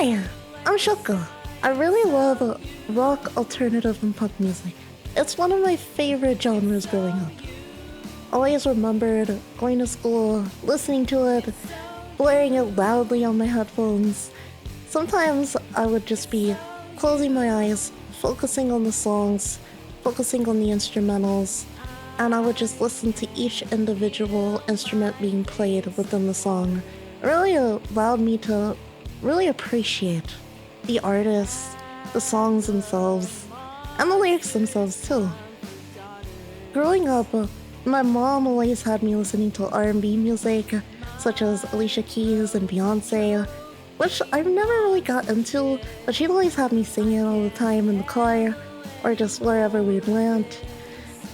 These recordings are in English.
Hi, I'm Sch0k0z. I really love rock, alternative, and punk music. It's one of my favorite genres growing up. Always remembered going to school, listening to it, blaring it loudly on my headphones. Sometimes I would just be closing my eyes, focusing on the songs, focusing on the instrumentals, and I would just listen to each individual instrument being played within the song. It really allowed me to really appreciate the artists, the songs themselves, and the lyrics themselves too. Growing up, my mom always had me listening to R&B music, such as Alicia Keys and Beyonce, which I've never really got into, but she'd always have me singing all the time in the car, or just wherever we went.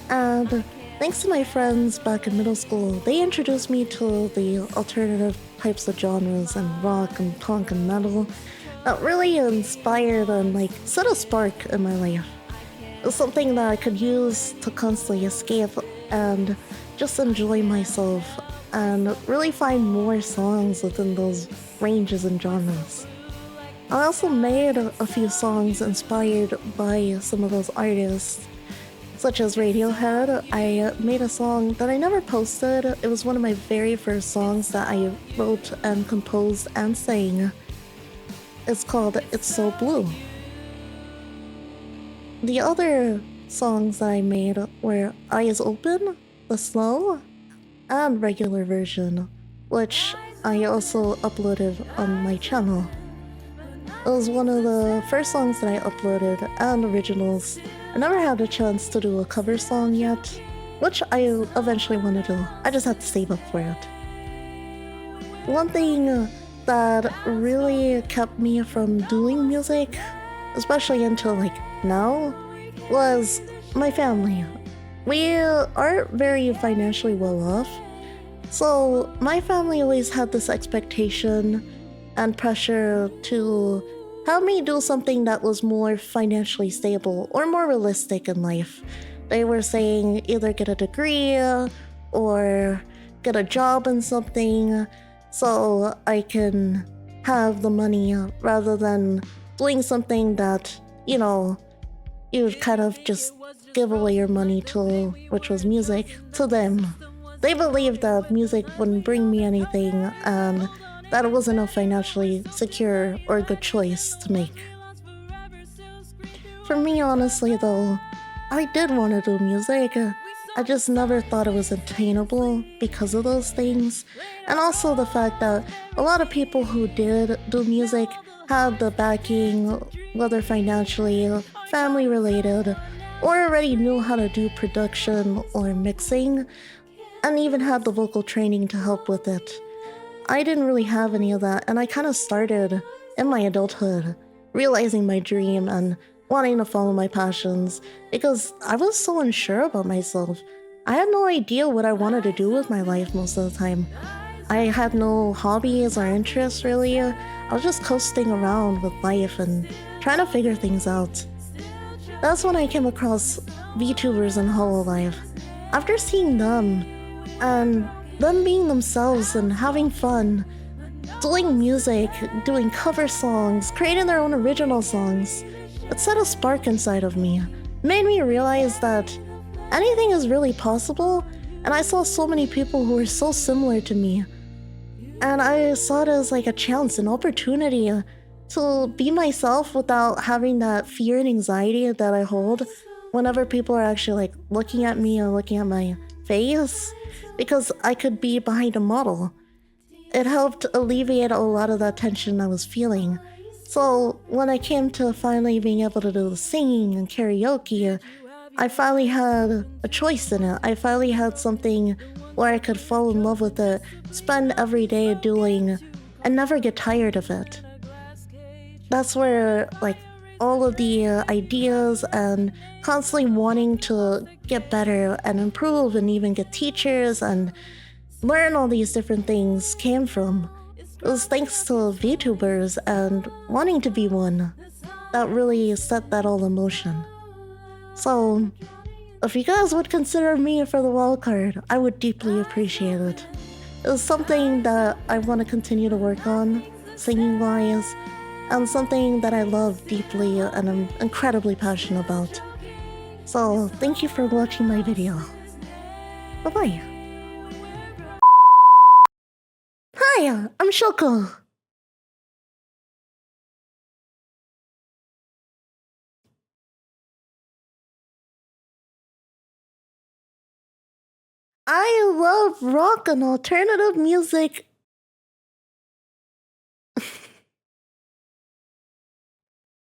And thanks to my friends back in middle school, they introduced me to the alternative types of genres and rock and punk and metal that really inspired and set a spark in my life. It was something that I could use to constantly escape and just enjoy myself and really find more songs within those ranges and genres. I also made a few songs inspired by some of those artists, such as Radiohead. I made a song that I never posted. It was one of my very first songs that I wrote and composed and sang. It's called It's So Blue. The other songs that I made were Eyes Open, the slow, and regular version, which I also uploaded on my channel. It was one of the first songs that I uploaded and originals. I never had a chance to do a cover song yet, which I eventually want to do. I just have to save up for it. One thing that really kept me from doing music, especially until now, was my family. We aren't very financially well off, so my family always had this expectation and pressure to have me do something that was more financially stable or more realistic in life. They were saying either get a degree or get a job in something so I can have the money rather than doing something that, you would kind of just give away your money to, which was music, to them. They believed that music wouldn't bring me anything and that it wasn't a financially secure or good choice to make. For me, honestly though, I did want to do music. I just never thought it was attainable because of those things. And also the fact that a lot of people who did do music had the backing, whether financially, family related, or already knew how to do production or mixing, and even had the vocal training to help with it. I didn't really have any of that, and I kind of started in my adulthood, realizing my dream and wanting to follow my passions, because I was so unsure about myself. I had no idea what I wanted to do with my life most of the time. I had no hobbies or interests really. I was just coasting around with life and trying to figure things out. That's when I came across VTubers and Hololive. After seeing them, and them being themselves and having fun, doing music, doing cover songs, creating their own original songs, it set a spark inside of me. It made me realize that anything is really possible, and I saw so many people who were so similar to me. And I saw it as a chance, an opportunity to be myself without having that fear and anxiety that I hold whenever people are actually looking at me or looking at my face, because I could be behind a model. It helped alleviate a lot of that tension I was feeling. So when I came to finally being able to do the singing and karaoke, I finally had a choice in it. I finally had something where I could fall in love with it, spend every day doing, and never get tired of it. That's where all of the ideas and constantly wanting to get better and improve and even get teachers and learn all these different things came from. It was thanks to VTubers and wanting to be one that really set that all in motion. So, if you guys would consider me for the wildcard, I would deeply appreciate it. It was something that I want to continue to work on, singing-wise, and something that I love deeply and I'm incredibly passionate about. So, thank you for watching my video. Bye-bye. Hi, I'm Sch0k0z. I love rock and alternative music